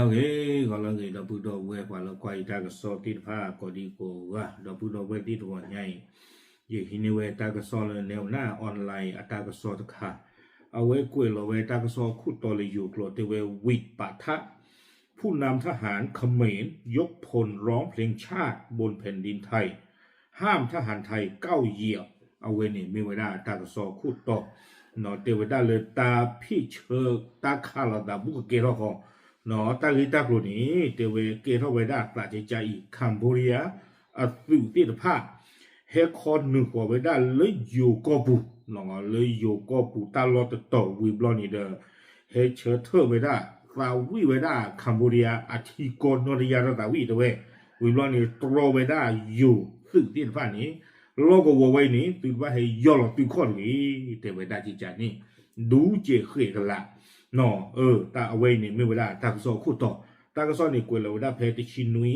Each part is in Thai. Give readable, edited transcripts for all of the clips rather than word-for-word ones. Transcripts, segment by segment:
လောက်ဟေးကောလောက်ကြီးတော့ဘုတော်ဝဲပါလောက်ကွာဤတာကစောတိဖာကောဒီကိုကတော့ဘုတော်ဝဲတိတော်ညိုင်းယေဟိနေဝဲတာကစောလနေနာအွန်လိုင်းအတာကစောတခါအဝဲကွေလောဝဲတာကစောခုတော်လီယူကလောတေဝဲဝိပทะผู้นำทหารเขมรยกพลร้องเพลงชาติบนแผ่นดินไทยห้ามทหารไทยก้าวเหยียบเอาเวนี่มีเวลาตากสอขุดต่อนอเตวดาเลยตาพี่เชิกตาคาลาดาบุกเกลอของนอตาลิตากรุนี้เตวเกลอเวดาปราจิจาอีคัมโบเรียอัตุติตภาเฮคอนหนึ่งกว่าเวดาเลยอยู่ก็บุนอเลยอยู่ก็บุตาลอตต่อวิบลอนีเดอเฮเชเทอร์เวดาฟาวิเวดาคัมโบเรียอาทิโกนอริยาตาวิเดเววิบลอนีตรเวดาอยู่ซึ่งติตภานี้โลกวัวไว้นี้ตื่นว่าให้ย่อหลอกตื่นข้อนี้แต่เวลาจิตใจนี่ดูเจ๋อเคยกันละเนาะตาเอาไว้นี่ไม่เวลาตากสอคู่ต่อตากสอนี่กวยเราได้เพติชินุย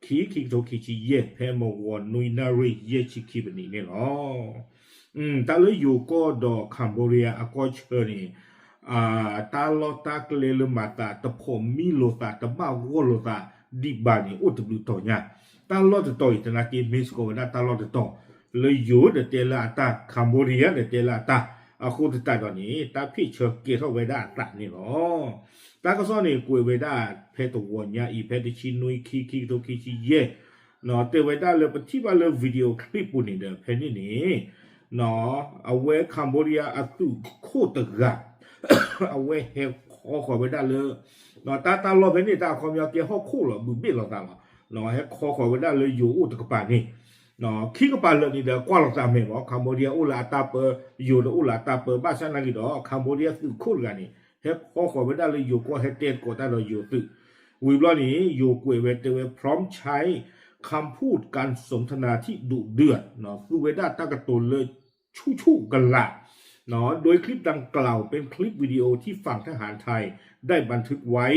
ขีโตขีชีเย่เพมวอนนุยนารีเย่ชิคีแบบนี้เนี่ยเนาะตาเลยอยู่ก็ดอกคัมโบเรียอากอเชอนี่ตาลอตากเลลมาตาตะผมมีโลตาตะบ้าวโลตาดิบานี่อุตบุต่อเนี่ยตาลอตต่ออีกนากีมิสโกนะตาลอตต่อเลยอยู่เดเตลาตาคัมโบเรียเดเตลาตาคูตตาตอนนี้ตาพี่เชเกเทเวดาตานี่หรอตาก็ซ้อนนี่กวยเวดาเพตวนยาอีเพตชินุยคีโตคีชีเยเนาะเตเวดาเลยปฏิบัติเลยวิดีโอคลิปปุ่นนี่เด้อเพนี่เนาะเอาไว้คัมโบเรียอัตุโคตกะเอาไว้เฮขอเวดาเลยเนาะตาลอเพนี่ตาความยาวเกี่ยวข้อคู่หรอบุบิหรอตาเนาะเฮขอเวดาเลยอยู่อุตกปานี่เนาะขี้ก็ปาเลยนี่เด้อกว่าเราจะไม่บอกคัมโบเดียอุลาตาเปอยู่อุลาตาเปบ้านฉันนั่งกี่ดอกคัมโบเดียคือคู่กันนี่เฮ็ดขอไว้ได้เลยอยู่ก็เฮ็ดเต็ดก็ได้เราอยู่ตึวิบล้อนี้อยู่กวยเวเตเวพร้อมใช้คำพูดการสนทนาที่ดุเดือดเนาะคือเวด้าตั้งกระตุนเลยชู่กันละเนาะโดยคลิปดังกล่าวเป็นคลิปวิดีโอที่ฝั่งทหารไทยได้บันทึกไว้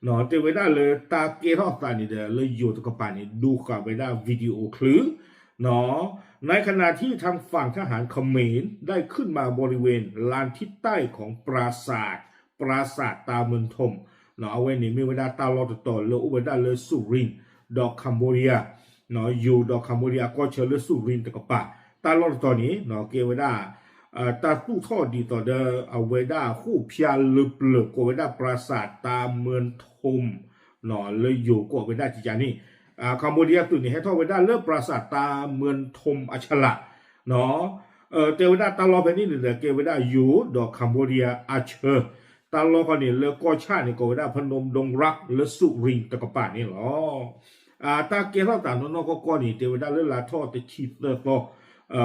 เนาะเตเวด้าเลยตาเกทอตานี่เด้อเลยอยู่ตะกปานี่ดูกับเวด้าวิดีโอคลิปเนาะในขณะที่ทางฝั่งทหารเขมรได้ขึ้นมาบริเวณลานทิศใต้ของปราสาทตาเมืองทมเนาะเอาไว้นี่มีเวลาตาลอดต่อเลยอุบดาเลยสุรินดอกคัมโบเรียเนาะอยู่ดอกคัมโบเรียก็เชลเลยสุรินตะกปะตาลอดต่อนี้เนาะเกเวดาตาตู้ท่อดีต่อเดอเอาเวดาคู่พยาลึกเกเวดาปราสาทตาเมืองทมเนาะเลยอยู่ก็เวดาจิจานี่คัมโบเดียตุนี่ให้ท่อเวดาเลิกปราสาทตาเมืองทมอัชละเนาะเตเวดาตาลอเพนี่เนี่ยเกเวดาอยู่ดอกคัมโบเดียอาเชอตาลอคนนี้เลิกก็ชาตินี่ก็เวดาพนมดงรักเลิกสุรินตะกปานี่หรอตาเกล้าตาโนก็ก้อนนี่เตเวดาเลิกลาท่อตะชีเตอร์ต่อ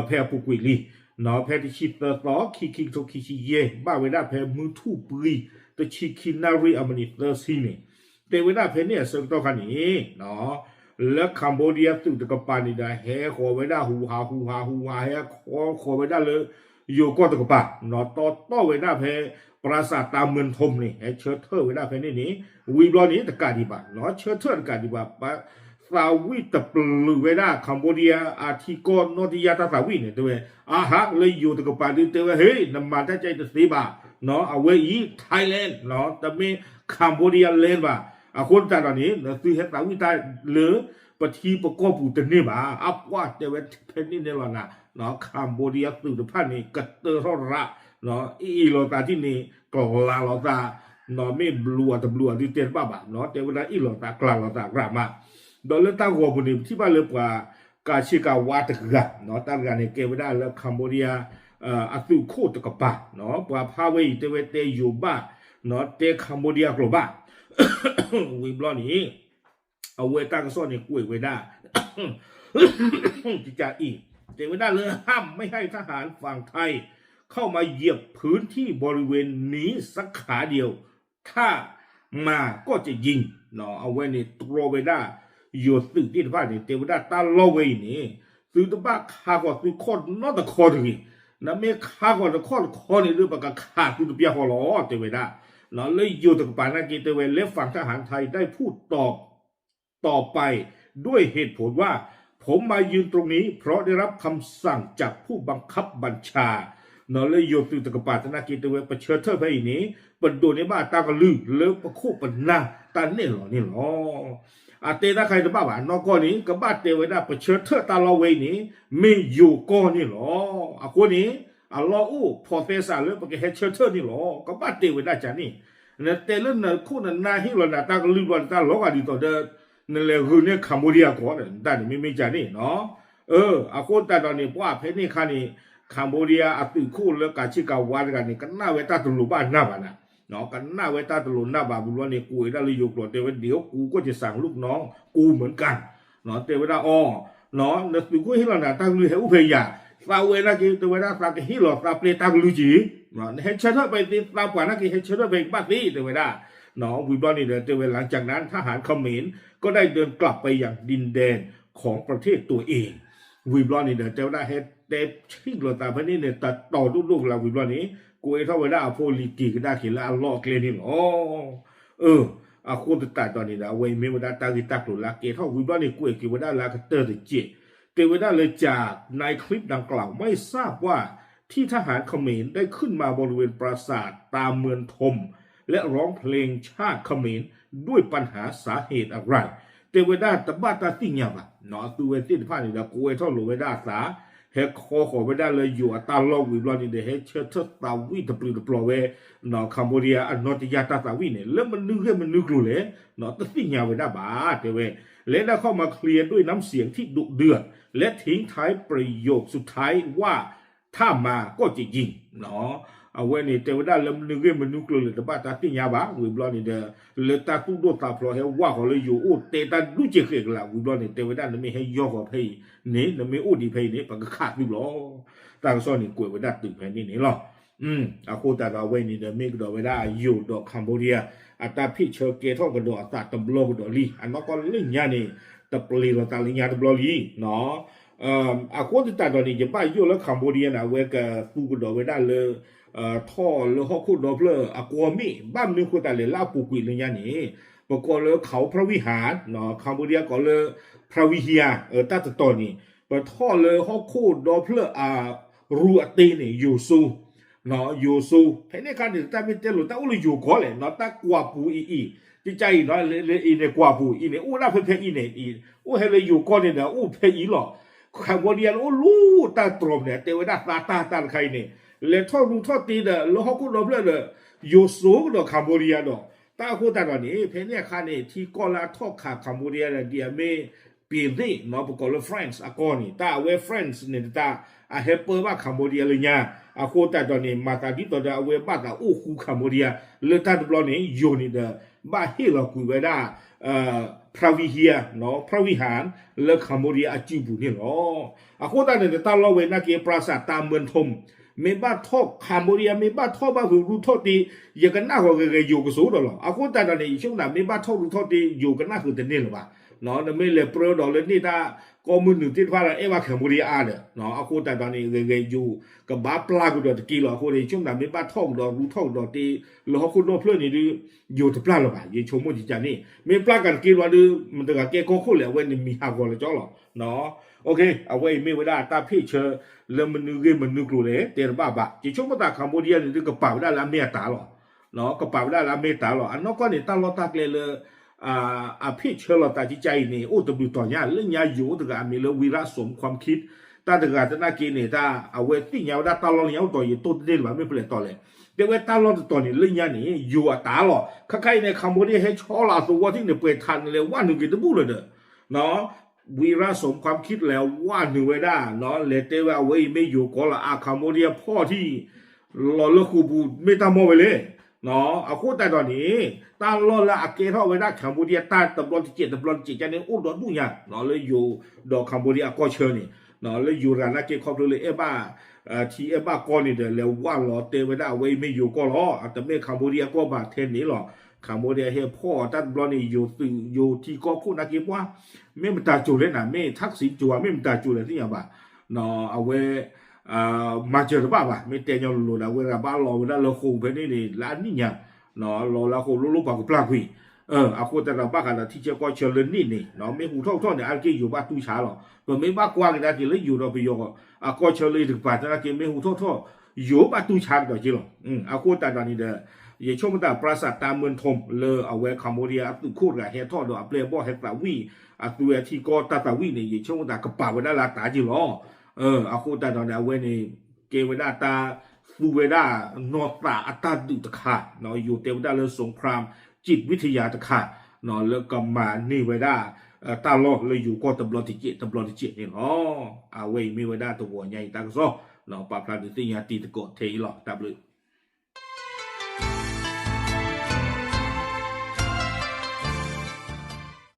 แพรปุกุยลีเนาะแพรตะชีเตอร์ต่อคีโตคีชีเยบ้าเวดาแพรมือทูปุรีตะชีคินารีอเมนิเตอร์ซีนี่เตเวดาเพเนี่ยเสริมต่อกันนี้เนาะแล้วคัมโบเดียตุตะกปานี่ได้เฮขอไว้ได้ฮูฮาเฮขอไว้ได้เลยอยู่ก็ตะกปาเนาะต่อไว้ได้เพปราสาทตามเมืองทมนี่เฮเชิดเทอร์ไว้ได้เพนี่วีบลอนี้ตะกาดีบะเนาะเชิดเทอร์ตะกาดีบะปะซาวิตะปลือไว้ได้คัมโบเดียอาทิโกนอติยาตาซาวิเนี่ยตัวฮะเลยอยู่ตะกปาดิเตเฮ้ยนำมาได้ใจตะสีบะเนาะเอาไว้อีไทยแลนด์เนาะแต่ไม่คัมโบเดียแลนด์บะคนแต่ตอนนี้นะซื้อเห็ดสาวิตาหรือปฏิประกอบปูตนี่มาอัปว่าจะเป็นเพนนี่เนี่ยหรอนะเนาะคัมโบเดียสื่อพันนี่กัตเตอร์ทอระเนาะอีโลตาที่นี่กลาโลตาเนาะไม่บลัวแต่บลัวที่เตียนบ้าบ้าเนาะแต่เวลาอีโลตากลาโลตากรามาโดยเลือกตั้งหัวบุญที่บ้านเลือกว่ากาชิกาวาตกะเนาะตั้งการในเกวดาแล้วคัมโบเดียอัตุโคตกปะเนาะว่าพาเวเตเวเตอยู่บ้าเนาะเตคัมโบเดียกลบ้าวิบล้อนี้เอาไว้ตั้งซ่อนในกล้วยไว้ได้จิจาอีเจเวด้าเลยห้ามไม่ให้ทหารฝั่งไทยเข้ามาเหยียบพื้นที่บริเวณนี้สักขาเดียวถ้ามาก็จะยิงเนาะเอาไว้ในตัวไว้ได้อยู่สื่อที่บ้านนี่เจเวด้าตาลอไว้นี่สื่อที่บ้านข้าก็สื่อข้อนอตะคอถึงนะไม่ข้าก็จะข้อนี่หรือปากกาขาดสื่อเปียหัวล้อเจเวด้าเนาะเลยอยู่ตะกปานากีเตเวเลฟฝั่งทหารไทยได้พูดต่อไปด้วยเหตุผลว่าผมมายืนตรงนี้เพราะได้รับคำสั่งจากผู้บังคับบัญชา นอเลยโยตุตะกปาตนากิตเวปเชิดเธอไปนี่ปนโดนี่บ้าตากลือเลปะโคปนาตาเนี่ยหรอนี่หรออาเตนะใครจะบ้าบ้านอกอนี้ก็บ้าเตเวดาปเชิดเธอตาลอเวนี่ไม่อยู่ก้อนี่หรออาคนนี้อัลลอฮ์อู้พอเฟซาเลยปะเกเฮเชิดเธอนี่หรอก็บ้าเตเวดาจานี่เนี่ยเตลเนี่ยคู่นั้นนาฮิโรนาตากลือวันตาลอกอดีต่อเดนั่นแหละคือเนี่ยคัมพูเดียก่อนแต่นี่ไม่จานี่เนาะอาคนแต่ตอนนี้ว่าเพนี่คันนี้คัมพูเดียอาตุคู่แล้วกาชิกาวานกันนี่กันหน้าเวตาตุลุบ้านหน้าบ้านนะเนาะกันหน้าเวตาตุลุหน้าบ้านบุรุษนี่กูได้เลยอยู่กลัวเตวเดี๋ยวกูก็จะสั่งลูกน้องกูเหมือนกันเนาะเตวดาอ้อเนาะเนี่ยตุกูฮิโรนาตั้งลือเฮอุเพยาฟาเวลากิเตวดาฟากิฮิโรฟาเปลตั้งลือจีเนาะเฮเชอร์ไปติดตามกว่านักกิเฮเชอร์ไปบ้านนี้เตวดาเนาะวิบลนี่เตวหลังจากนั้นทหารเขมรก็ได้เดินกลับไปอย่างดินแดนของประเทศตัวเองวิบลนี่เตวดาเฮเตชิงโลตาพนี่เนี่ยตัดต่อลูกๆเราวิบลนี้กูเอเท่าเวลาโพลิกีก็ได้ขีดละอัลลอฮ์เกลนี่อ๋ออาคนตัดตอนนี้นะเว้ยไม่ว่าตากิตักหรือละเกเท่าวิบลนี่กูเอกิว่าได้ละก็เตอร์เจเตวดาเลยจากในคลิปดังกล่าวไม่ทราบว่าที่ทหารเขมรได้ขึ้นมาบริเวณปราสาทตามเมืองทมและร้องเพลงชาติเขมรด้วยปัญหาสาเหตุอะไรเตวดาตบ้าตาติญาบะเนาะตัวเวติผ่านนี่ละกูเอเท่าหรือเวดาสาเฮคอขอเวดาเลยอยู่ตาลอวิบลนี่เดเฮเชเทตาวิตปลือปลอเวเนาะคัมพูเดียอันนอติยาตาวิเนี่ยแล้วมันนึกรู้เลยเนาะตติญาเวดาบาเตเวและได้เข้ามาเคลียร์ด้วยน้ำเสียงที่ดุเดือดและทิ้งท้ายประโยคสุดท้ายว่าถ้ามาก็จะยิงเนาะเอาไว้นี่เทวดาเริ่มนึกเรื่องมันนึกเลยแต่บ้าตาติญาบะวิบลนี่เดเลตาตุโดตาพลอเฮว่าเขาเลยอยู่โอ้เตตาดูเจเกกละวิบลนี่เทวดานี่ไม่ให้ย่อกับให้นี่ไม่อู้ดีเพนี่ปะก็ขาดอยู่หรอตาก็ซ้อนนี่กวยเวดาตึกเพนี่นี่หรออาโคตาเราไว้นี่เดไม่ก็ดอกเวดาอยู่ดอกคัมพูเดียอัตราพี่เชอเกท่องกระโดดอัตราตำโลกระโดดลีอันนั้นก็เรื่องยานี่ตะปลีเราตาลิญาตะบลอลีเนาะอาโคตาตอนนี้จะไปอยู่แล้วคัมพูเดียนะเวกตูกระโดดเวดาเลยท่อเลยฮอกคูดอเพลอกัวมีบ้านนึงคนแต่เลยลาปูกุยเลยยันนี่ปกติเลยเขาพระวิหารเนาะคัมพูเดียก็เลยพระวิเฮียตัดตอนนี้ปท่อเลยฮอกคูดอเพลรูอตีนี่ยูซูเนาะยูซูเพนี่การที่ตาเป็นเจลุตาอุลิยูก่อนเลยเนาะตากว่าปูอีที่ใจเนาะเลยอีเนี่ยกว่าปูอีเนี่ยอู้น่าเพอีเนี่ยอีอู้ให้เลยอยู่ก่อนเนี่ยอู้เพอีหรอคัมพูเดียอู้รู้ตาตรมเนี่ยเทวดาตาใครเนี่ยเลยทอดรูทอดตีเด้อแล้วเขาก็รบเลยเด้ออยู่สูงดอกคัมพูเดียดอกตาคู่ตาตอนนี้เพเนี่ยคันนี่ที่ก็ลาทอกขาคัมพูเดียเดียไม่ปีนี่เนาะปกติเฟรนซ์อากอนี่ตาเวฟรนซ์เนี่ยตาอาเฮเปอร์ว่าคัมพูเดียเลยเนี่ยอาคู่ตาตอนนี้มาตาดิตัวเดเวบ้าตาอู้คูคัมพูเดียเลยตาตัวนี้อยู่นี่เด้อบ้าเฮลคุยเวดาพระวิเฮียเนาะพระวิหารและคัมพูเดียอาจิบุนี่เนาะอาคู่ตาเนี่ยตาเราเวนักเก็บปราสาทตามเมืองทมไม่บ้าทอกคัมพูเดียไม่บ้าทอกบ้าหูรู้ทอดดีอย่างกันหน้าเขาเกยอยู่กับสูดหรออากูแต่ตอนนี้ช่วงนั้นไม่บ้าทอกรู้ทอดดีอยู่กันหน้าคือเต็มนี่หรอวะเนาะไม่เลยเปลือยดอกเลยนี่ถ้าก็มือหนึ่งที่ว่าว่าคัมพูเดียอาเด้อเนาะอากูแต่ตอนนี้เกยอยู่กับบ้าปลากูดอกตะกี้หรอคนในช่วงนั้นไม่บ้าทอกดอกรู้ทอกดอกดีแล้วเขาคุณโน้เพื่อนนี่ดูอยู่ที่ปลาหรอวะยิ่งชมมุ่งจิตใจนี่ไม่ปลากันกินว่าดูมันตะกี้ก็คู่เลยเว้ยนี่มีหากว่าเลยจ้อหรอเนาะโอเคเอาไว้ไม่เวลาตาพี่เชอแล้วมันนึกรู้เลยเตะบ้าจิช่วงมาตาคัมพูเดียนี่ก็ป่าวได้ละเมตตาหรอเนาะก็ป่าวได้ละเมตตาหรออันนั้นก็เนี่ยตาเราตาเลยพี่เชอเราตาจิใจนี่โอ้ตบต่อเนี่ยเรื่องยาอยู่ตะการมีเลยวิระสมความคิดตาตะการจะน่ากินเนี่ยตาเอาไว้ที่ยาวได้ตาเราเนี่ยต่ออยู่ตัวเด่นว่าไม่เปลี่ยนต่อเลยเดี๋ยวตาเราต่อนี่เรื่องยานี่อยู่ตาหรอใครในคัมพูเดียให้ชอลาตัวที่เนี่ยเปิดทันเลยว่าหนึ่งกินตะบูเลยเด้อเนาะวีระสมความคิดแล้วว่าหนึ่งเวลาเนาะเลเตว่าเว้ยไม่อยู่ก็ละอาคัมโมเดียพ่อที่รอเลิกคูบูไม่ตามมอไปเลยเนาะเอาคู่แต่ตอนนี้ตาลอละอาเกท่าเวลาคัมโมเดียตาตบลอนที่เจ็ดตบลอนจิตใจเนี่ยอุ้ดอดุยังเนาะเลยอยู่ดอกคัมโมเดียก็เชิญนี่เนาะเลยอยู่ร้านนักเก็ตครอบเลยบ้าที่บ้าก้อนนี่เดี๋ยวแล้วว่าหรอเตเวลาเว้ยไม่อยู่ก็รอแต่ไม่คัมโมเดียก็บาเทนนี้หรอคัมโบเดียเฮพ่อตัดบลอนี่อยู่ที่ก็คู่นักเก็ตว่าไม่มันตาจูเลยนะไม่ทักษิณจัวไม่มันตาจูเลยที่อย่างบ้าเนาะเอาไว้มาเจอหรือเปล่าไม่เตะยอนลุนะเวลาบ้านเราเวลาเราคงไปนี่ร้านนี่เนี่ยเนาะเราคงรู้ปากกับปลาคุยเอาคนแต่เราบ้ากันที่เจ้าก็เชิญเลยนี่เนาะไม่หูท่อเนี่ยอันกี้อยู่บ้านตู้ช้าหรอกก็ไม่บ้ากว้างนะกี่เลยอยู่เราไปยกก็เชิญเลยถึงป่านนะกี่ไม่หูท่อ有把都差到几了，啊，过大到你的，也全部到ปราสาทตามเมืองทมเลยเอาไว้คัมโบเดียตุคูดกับเฮทอดเอาเปลบ่เฮตาวีอ่ะตัวที่ก็ตาวีเนี่ย也全部到กระเป๋าไว้ได้ละตาจิล้อเอา过大到เนี่ยเว้นี่เกเวดาตาฟูเวดานอตาอัตตาดุตะขาเนาะอยู่เตวดาเรื่องสงครามจิตวิทยาตะขาเนาะแล้วก็มานี่เวดาตาล้อเลยอยู่ก็ตำรวจที่เจนี่เนาะเอาไว้มีเวดาตัวใหญ่ตาก็ซ้อเนาะปราบปรามที่ยาตีตะโกเทอีหลอกตาบเลย